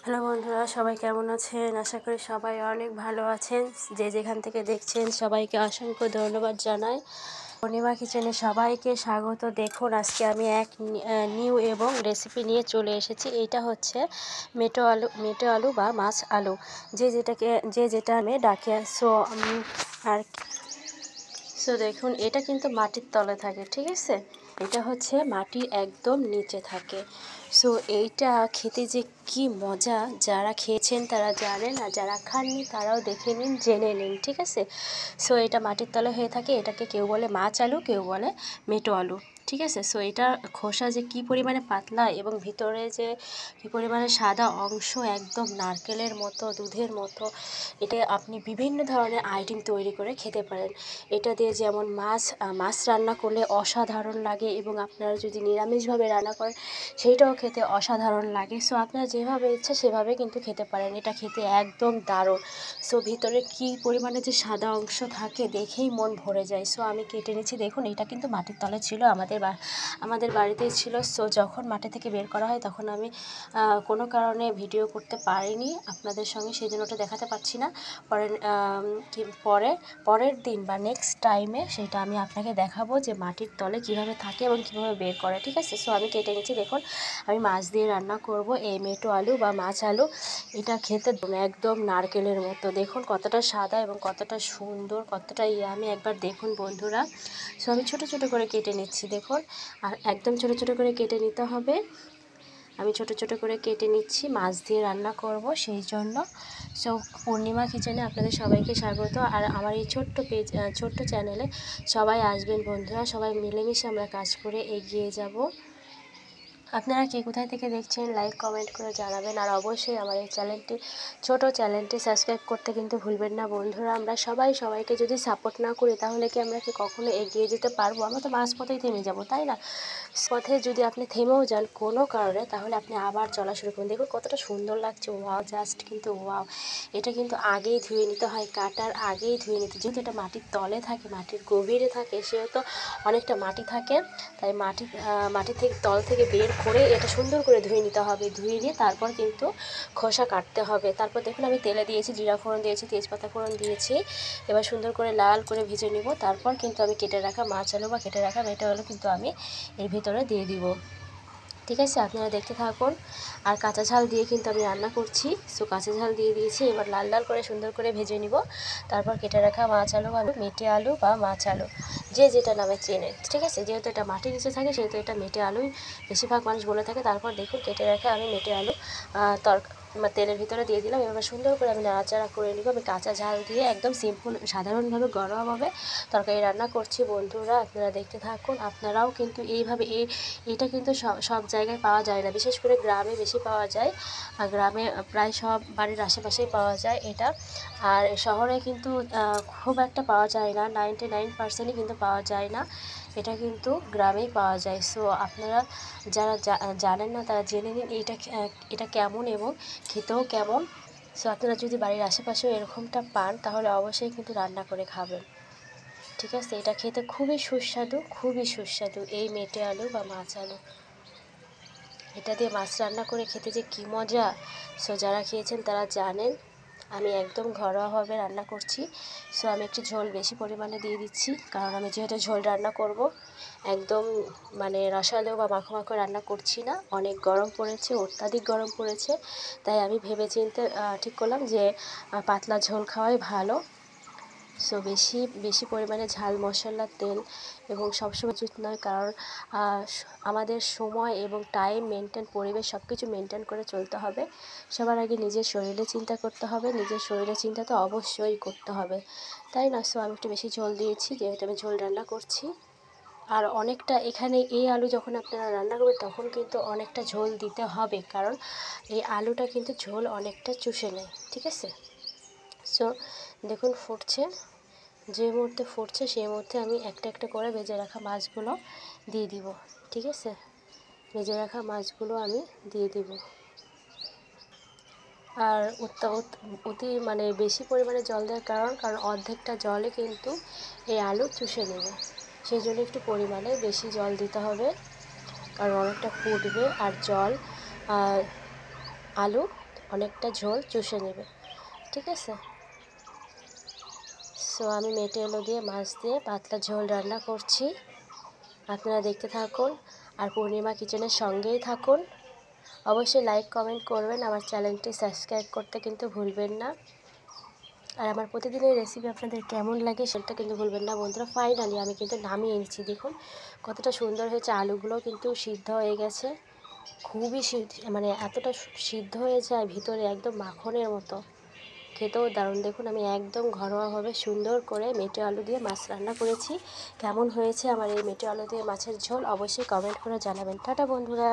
Hello বন্ধুরা, সবাই কেমন আছেন? আশা করি সবাই অনেক ভালো আছেন। যে যেখান থেকে দেখছেন সবাইকে অসংখ্য ধন্যবাদ জানাই। পূর্ণিমা কিচেনে সবাইকে স্বাগত। দেখুন, আজকে আমি এক নিউ এবং রেসিপি নিয়ে চলে এসেছি। এইটা হচ্ছে মেটো আলু বা মাছ আলু, যে যেটা আমি ডাকি। দেখুন, এটা কিন্তু মাটির তলে থাকে, ঠিক আছে? এটা হচ্ছে মাটির একদম নিচে থাকে। এইটা খেতে যে কি মজা, যারা খেয়েছেন তারা জানেন, আর যারা খাননি তারাও দেখে নিন, জেনে নিন, ঠিক আছে? এটা মাটির তলে হয়ে থাকে। এটাকে কেউ বলে মাছ আলু, কেউ বলে মেটো আলু, ঠিক আছে? এটার খোসা যে কি পরিমাণে পাতলা এবং ভিতরে যে কি পরিমাণে সাদা অংশ, একদম নারকেলের মতো, দুধের মতো। এটা আপনি বিভিন্ন ধরনের আইটেম তৈরি করে খেতে পারেন। এটা দিয়ে যেমন মাছ রান্না করলে অসাধারণ লাগে, এবং আপনারা যদি নিরামিষভাবে রান্না করেন সেইটাও খেতে অসাধারণ লাগে। আপনারা যেভাবে ইচ্ছা সেভাবে কিন্তু খেতে পারেন। এটা খেতে একদম দারুণ। ভিতরে কি পরিমাণে যে সাদা অংশ থাকে দেখেই মন ভরে যায়। আমি কেটে নিচ্ছি। দেখুন, এটা কিন্তু মাটির তলে ছিল, আমাদের বাড়িতেই ছিল। যখন মাটি থেকে বের করা হয় তখন আমি কোনো কারণে ভিডিও করতে পারিনি আপনাদের সঙ্গে, সেই জন্য ওটা দেখাতে পারছি না। পরের দিন বা নেক্সট টাইমে সেটা আমি আপনাকে দেখাবো যে মাটির তলে কিভাবে থাকে এবং কিভাবে বের করে, ঠিক আছে? আমি কেটে নিচ্ছি। দেখুন, আমি মাছ দিয়ে রান্না করব এই মেটো আলু বা মাছ আলু। এটা খেতে একদম নারকেলের মতো। দেখুন কতটা সাদা এবং কতটা সুন্দর, কতটা ইয়ামি, একবার দেখুন বন্ধুরা। আমি ছোট ছোট করে কেটে নিচ্ছি। দেখুন, আর একদম ছোট ছোট করে কেটে নিতে হবে। আমি ছোট ছোট করে কেটে নিচ্ছি, মাছ দিয়ে রান্না করব সেই জন্য। পূর্ণিমা কিচেনে আপনাদের সবাইকে স্বাগত। আর আমার এই ছোট্ট চ্যানেলে সবাই আসবেন বন্ধুরা। সবাই মিলেমিশে আমরা কাজ করে এগিয়ে যাব। আপনারা কে কোথায় থেকে দেখছেন লাইক কমেন্ট করে জানাবেন। আর অবশ্যই আমার এই ছোট চ্যানেলটি সাবস্ক্রাইব করতে কিন্তু ভুলবেন না বন্ধুরা। আমরা সবাইকে যদি সাপোর্ট না করি তাহলে কি আমরা কখনো এগিয়ে যেতে পারবো? আমরা তো মাঝপথেই থেমে যাব, তাই না? পথে যদি আপনি থেমেও যান কোনো কারণে, তাহলে আপনি আবার চলা শুরু করুন। দেখুন কতটা সুন্দর লাগছে, ওয়াও, জাস্ট কিন্তু ওয়াও। এটা কিন্তু আগেই ধুয়ে নিতে হয়, কাটার আগেই ধুয়ে নিতে, যেহেতু এটা মাটির তলে থাকে, মাটির গভীরে থাকে, সেহেতু অনেকটা মাটি থাকে, তাই মাটি থেকে তল থেকে বের করে এটা সুন্দর করে ধুয়ে নিতে হবে। ধুয়ে নিয়ে তারপর কিন্তু খোসা কাটতে হবে। তারপর দেখুন, আমি তেলে দিয়েছি, জিরা ফোড়ন দিয়েছি, তেজপাতা ফোড়ন দিয়েছি। এবার সুন্দর করে লাল করে ভেজে নিব। তারপর কিন্তু আমি কেটে রাখা মাছ আলু বা কেটে রাখা মেটো আলু কিন্তু আমি এর ভিতরে দিয়ে দিব, ঠিক আছে? আপনারা দেখতে থাকুন। আর কাঁচা ঝাল দিয়ে কিন্তু আমি রান্না করছি। কাঁচা ঝাল দিয়ে দিয়েছি। এবার লাল লাল করে সুন্দর করে ভেজে নিব। তারপর কেটে রাখা মাছ আলু বা মেটে আলু বা মাছ আলু, যে যেটা নামে চেনে, ঠিক আছে? যেহেতু এটা মাটির নিচে থাকে সেহেতু এটা মেটে আলুই বেশিরভাগ মানুষ বলে থাকে। তারপর দেখুন, কেটে রাখা আমি মেটে আলু তেলের ভিতরে দিয়ে দিলাম। এবার সুন্দর করে আমি নাড়াচাড়া করে নিব। আমি কাঁচা ঝাল দিয়ে একদম সিম্পল, সাধারণভাবে ঘরোয়াভাবে তরকারি রান্না করছি বন্ধুরা। আপনারা দেখতে থাকুন। আপনারাও কিন্তু এইভাবে এটা কিন্তু সব জায়গায় পাওয়া যায় না, বিশেষ করে গ্রামে বেশি পাওয়া যায়। আর গ্রামে প্রায় সব বাড়ির আশেপাশেই পাওয়া যায় এটা। আর শহরে কিন্তু খুব একটা পাওয়া যায় না, 99% কিন্তু পাওয়া যায় না। এটা কিন্তু গ্রামেই পাওয়া যায়। আপনারা যারা জানেন না তারা জেনে নিন এটা কেমন এবং খেতেও কেমন। আপনারা যদি বাড়ির আশেপাশেও এরকমটা পান তাহলে অবশ্যই কিন্তু রান্না করে খাবেন, ঠিক আছে? এটা খেতে খুবই সুস্বাদু এই মেটে আলু বা মাছ আলু। এটা দিয়ে মাছ রান্না করে খেতে যে কী মজা, যারা খেয়েছেন তারা জানেন। আমি একদম ঘরোয়াভাবে রান্না করছি। আমি একটু ঝোল বেশি পরিমাণে দিয়ে দিচ্ছি, কারণ আমি যেহেতু ঝোল রান্না করব, একদম মানে রসালো বা মাখো মাখো রান্না করছি না। অনেক গরম পড়েছে, অত্যাধিক গরম পড়েছে, তাই আমি ভেবেচিন্তে ঠিক করলাম যে পাতলা ঝোল খাওয়াই ভালো। বেশি পরিমাণে ঝাল মশলা, তেল এবং সবসময় উচিত নয়, কারণ আমাদের সময় এবং টাইম মেনটেন, পরিবেশ সব কিছু মেনটেন করে চলতে হবে। সবার আগে নিজের শরীরে চিন্তা করতে হবে, নিজের শরীরে চিন্তা তো অবশ্যই করতে হবে, তাই না? আমি একটু বেশি ঝোল দিয়েছি, যেহেতু আমি ঝোল রান্না করছি। আর অনেকটা এখানে এই আলু যখন আপনারা রান্না করবেন তখন কিন্তু অনেকটা ঝোল দিতে হবে, কারণ এই আলুটা কিন্তু ঝোল অনেকটা চুষে নেয়, ঠিক আছে? দেখুন ফুটছে, যে মুহূর্তে ফুটছে সেই মুহূর্তে আমি একটা একটা করে ভেজে রাখা মাছগুলো দিয়ে দিব, ঠিক আছে? ভেজে রাখা মাছগুলো আমি দিয়ে দিব। আর অতি মানে বেশি পরিমাণে জল দেওয়ার কারণ অর্ধেকটা জলে কিন্তু এই আলু চুষে নেবে, সেই জন্য একটু পরিমাণে বেশি জল দিতে হবে, কারণ অনেকটা ফুটবে। আর জল আলু অনেকটা ঝোল চুষে নেবে, ঠিক আছে। সো আমি মেটে আলু দিয়ে মাছ দিয়ে পাতলা ঝোল রান্না করছি, আপনারা দেখতে থাকুন আর পূর্ণিমা কিচেনের সঙ্গেই থাকুন। অবশ্যই লাইক কমেন্ট করবেন, আমার চ্যানেলটি সাবস্ক্রাইব করতে কিন্তু ভুলবেন না। আর আমার প্রতিদিনের রেসিপি আপনাদের কেমন লাগে সেটা কিন্তু ভুলবেন না বন্ধুরা। ফাইনালি আমি কিন্তু নামিয়ে এনেছি, দেখুন কতটা সুন্দর হয়েছে, আলুগুলো কিন্তু সিদ্ধ হয়ে গেছে, খুবই মানে এতটা সিদ্ধ হয়ে যায় ভিতরে একদম মাখনের মতো, খেতেও দারুণ। দেখুন আমি একদম ঘরোয়াভাবে সুন্দর করে মেটে আলু দিয়ে মাছ রান্না করেছি। কেমন হয়েছে আমার এই মেটে আলু দিয়ে মাছের ঝোল অবশ্যই কমেন্ট করে জানাবেন। টাটা বন্ধুরা।